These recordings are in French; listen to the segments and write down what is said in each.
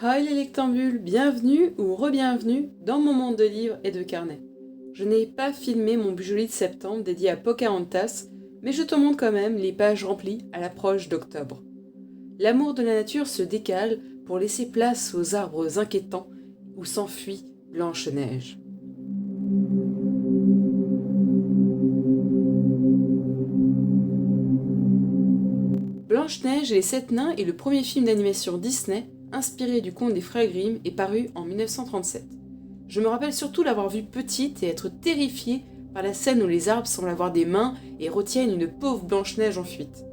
Hi les lectambules, bienvenue ou re-bienvenue dans mon monde de livres et de carnets. Je n'ai pas filmé mon Bujolit de septembre dédié à Pocahontas, mais je te montre quand même les pages remplies à l'approche d'octobre. L'amour de la nature se décale pour laisser place aux arbres inquiétants où s'enfuit Blanche-Neige. Blanche-Neige et les Sept Nains est le premier film d'animation Disney inspiré du conte des frères Grimm et paru en 1937. Je me rappelle surtout l'avoir vue petite et être terrifiée par la scène où les arbres semblent avoir des mains et retiennent une pauvre Blanche-Neige en fuite.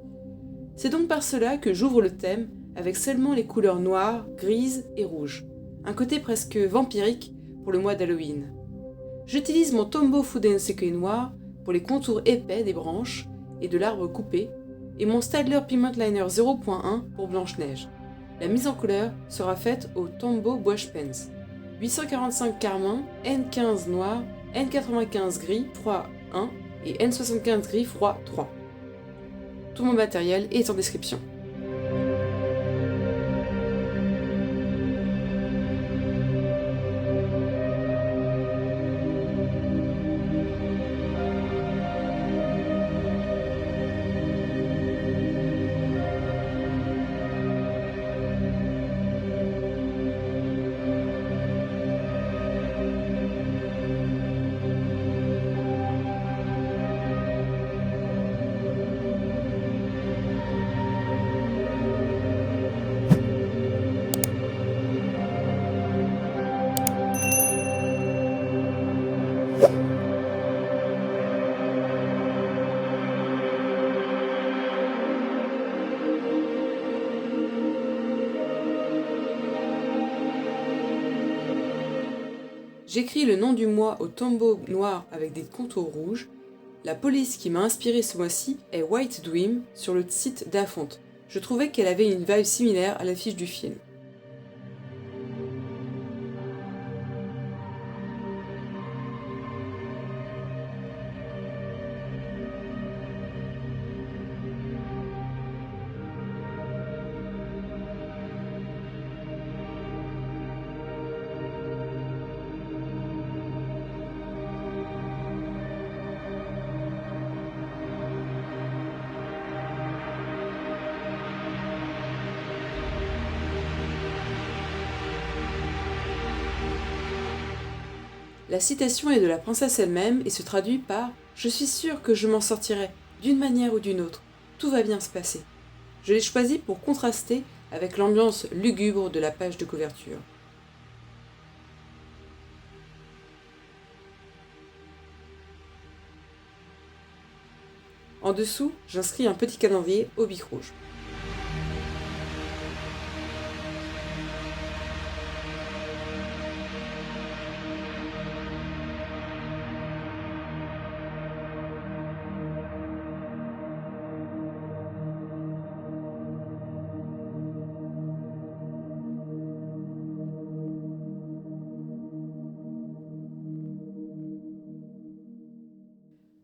C'est donc par cela que j'ouvre le thème avec seulement les couleurs noires, grises et rouges. Un côté presque vampirique pour le mois d'Halloween. J'utilise mon Tombow Fudensekai noir pour les contours épais des branches et de l'arbre coupé et mon Staedtler Pigment Liner 0.1 pour Blanche-Neige. La mise en couleur sera faite au Tombow Gouache Pens. 845 carmin, N15 noir, N95 gris, froid 1 et N75 gris, froid 3. Tout mon matériel est en description. J'écris le nom du mois au tombeau noir avec des contours rouges. La police qui m'a inspiré ce mois-ci est White Dream sur le site d'Afont. Je trouvais qu'elle avait une vibe similaire à l'affiche du film. La citation est de la princesse elle-même et se traduit par « Je suis sûre que je m'en sortirai, d'une manière ou d'une autre. Tout va bien se passer. » Je l'ai choisi pour contraster avec l'ambiance lugubre de la page de couverture. En dessous, j'inscris un petit calendrier au bic rouge.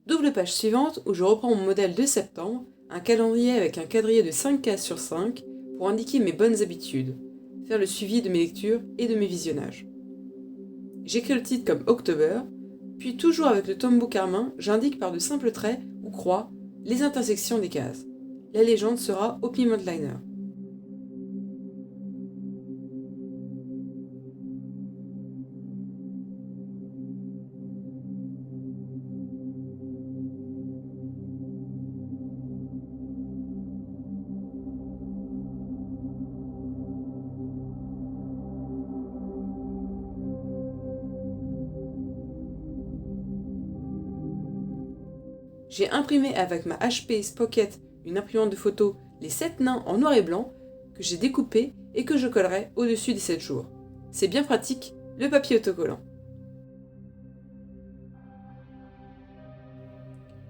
Double page suivante où je reprends mon modèle de septembre, un calendrier avec un quadrillé de 5 cases sur 5 pour indiquer mes bonnes habitudes, faire le suivi de mes lectures et de mes visionnages. J'écris le titre comme October, puis toujours avec le tombeau carmin, j'indique par de simples traits ou croix les intersections des cases. La légende sera au Pigment Liner. J'ai imprimé avec ma HP Pocket, une imprimante de photos, les 7 nains en noir et blanc que j'ai découpés et que je collerai au-dessus des 7 jours. C'est bien pratique, le papier autocollant.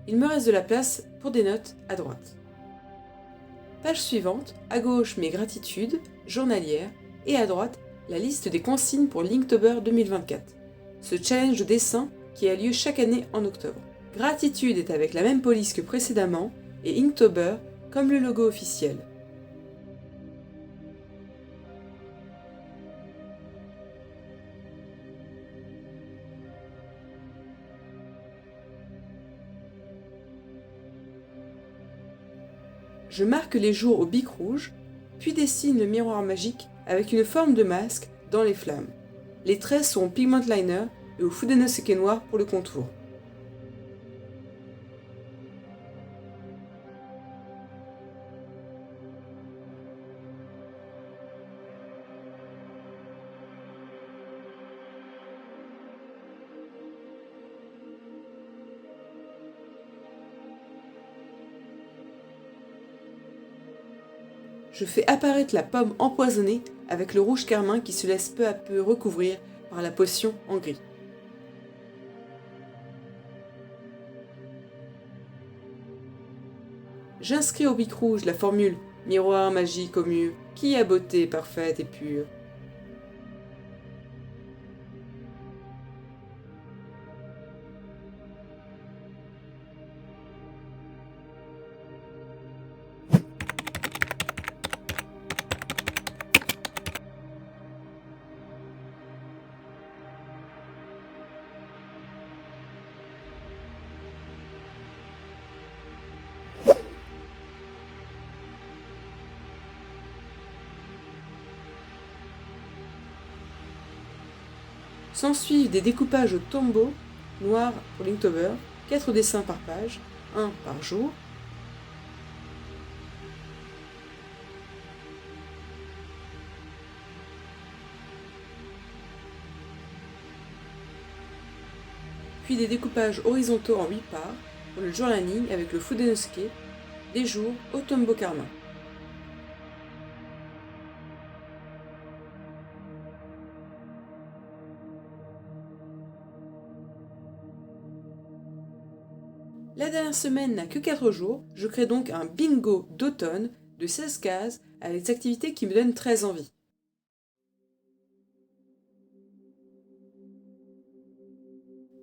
Il me reste de la place pour des notes à droite. Page suivante, à gauche mes gratitudes journalières et à droite la liste des consignes pour l'Inktober 2024. Ce challenge de dessin qui a lieu chaque année en octobre. Gratitude est avec la même police que précédemment et Inktober comme le logo officiel. Je marque les jours au bic rouge, puis dessine le miroir magique avec une forme de masque dans les flammes. Les traits sont au pigment liner et au Fudenoseke noir pour le contour. Je fais apparaître la pomme empoisonnée avec le rouge carmin qui se laisse peu à peu recouvrir par la potion en gris. J'inscris au bic rouge la formule « Miroir magique au mieux, qui a beauté parfaite et pure ». S'ensuivent des découpages au tombeau, noir pour Linktober, 4 dessins par page, 1 par jour. Puis des découpages horizontaux en 8 parts pour le journaling avec le Fudenoseke, des jours au tombeau carmin. La dernière semaine n'a que 4 jours, je crée donc un bingo d'automne de 16 cases avec des activités qui me donnent très envie.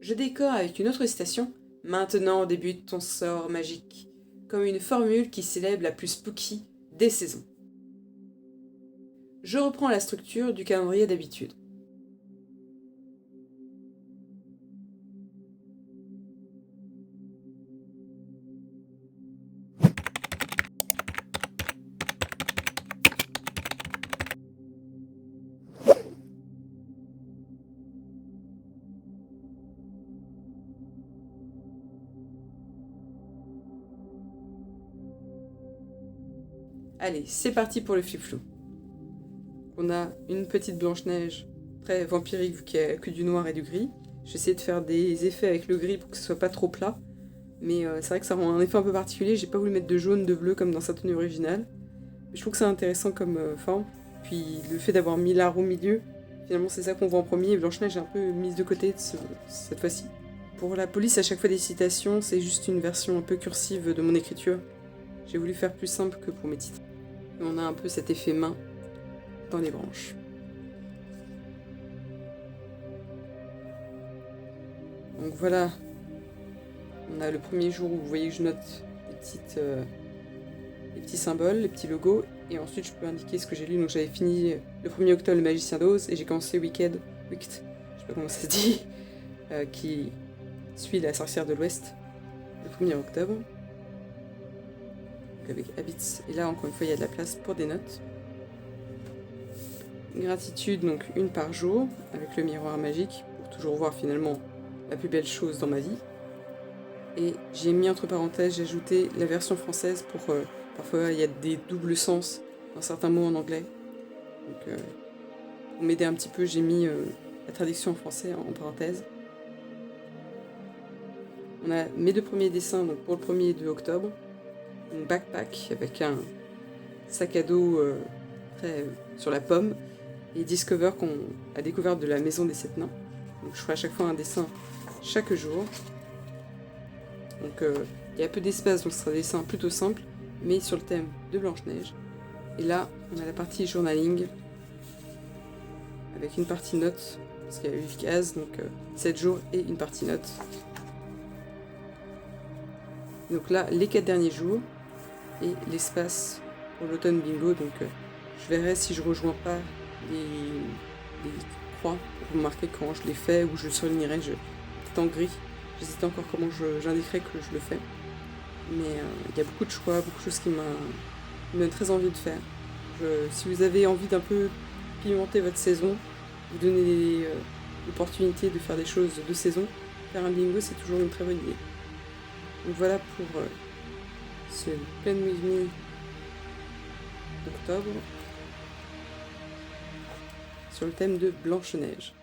Je décore avec une autre citation « Maintenant débute ton sort magique », comme une formule qui célèbre la plus spooky des saisons. Je reprends la structure du calendrier d'habitude. Allez, c'est parti pour le flip-flou. On a une petite Blanche-Neige très vampirique vu qu'il n'y a que du noir et du gris. J'ai essayé de faire des effets avec le gris pour que ce soit pas trop plat. Mais c'est vrai que ça rend un effet un peu particulier. J'ai pas voulu mettre de jaune, de bleu comme dans sa tenue originale. Mais je trouve que c'est intéressant comme forme. Puis le fait d'avoir mis l'art au milieu, finalement c'est ça qu'on voit en premier. Et Blanche-Neige est un peu mise de côté cette fois-ci. Pour la police, à chaque fois des citations, c'est juste une version un peu cursive de mon écriture. J'ai voulu faire plus simple que pour mes titres. Et on a un peu cet effet main dans les branches. Donc voilà, on a le premier jour où vous voyez que je note les petits symboles, les petits logos, et ensuite je peux indiquer ce que j'ai lu. Donc j'avais fini le 1er octobre le Magicien d'Oz, et j'ai commencé Wicked, je sais pas comment ça se dit, qui suit la sorcière de l'Ouest, le 1er octobre. Donc avec Habits, et là encore une fois il y a de la place pour des notes. Gratitude, donc une par jour, avec le miroir magique, pour toujours voir finalement la plus belle chose dans ma vie. Et j'ai mis entre parenthèses, j'ai ajouté la version française pour parfois il y a des doubles sens dans certains mots en anglais. Donc pour m'aider un petit peu, j'ai mis la traduction en français en parenthèse. On a mes 2 premiers dessins, donc pour le 1er et 2 octobre, un backpack avec un sac à dos très sur la pomme, et Discover la découverte de la maison des 7 nains. Donc je ferai à chaque fois un dessin chaque jour. Donc il y a peu d'espace, donc ce sera des dessins plutôt simples, mais sur le thème de Blanche-Neige. Et là, on a la partie journaling, avec une partie notes, parce qu'il y a 8 cases, donc 7 jours et une partie notes. Donc là, les 4 derniers jours, et l'espace pour l'automne bingo, donc je verrai si je rejoins pas les croix pour marquer quand je les fais, ou je le surlignerai, peut-être en gris. J'hésite encore comment j'indiquerai que je le fais. mais il y a beaucoup de choix, beaucoup de choses qui me donnent très envie de faire. Si vous avez envie d'un peu pimenter votre saison, vous donner l'opportunité de faire des choses de saison, faire un bingo c'est toujours une très bonne idée. Donc voilà pour ce Plan With Me d'octobre sur le thème de Blanche-Neige.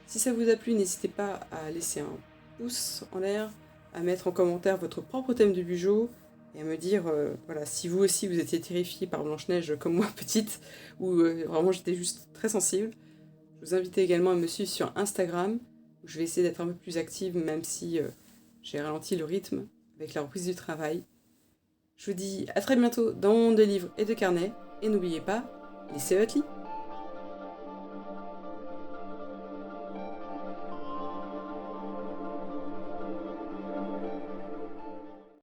Si ça vous a plu, n'hésitez pas à laisser un pouce en l'air, à mettre en commentaire votre propre thème de Bugeaud et à me dire voilà, si vous aussi vous étiez terrifié par Blanche-Neige comme moi petite, ou vraiment j'étais juste très sensible. Je vous invite également à me suivre sur Instagram, où je vais essayer d'être un peu plus active, même si j'ai ralenti le rythme avec la reprise du travail. Je vous dis à très bientôt dans Monde de livres et de carnets, et n'oubliez pas, laissez votre lit.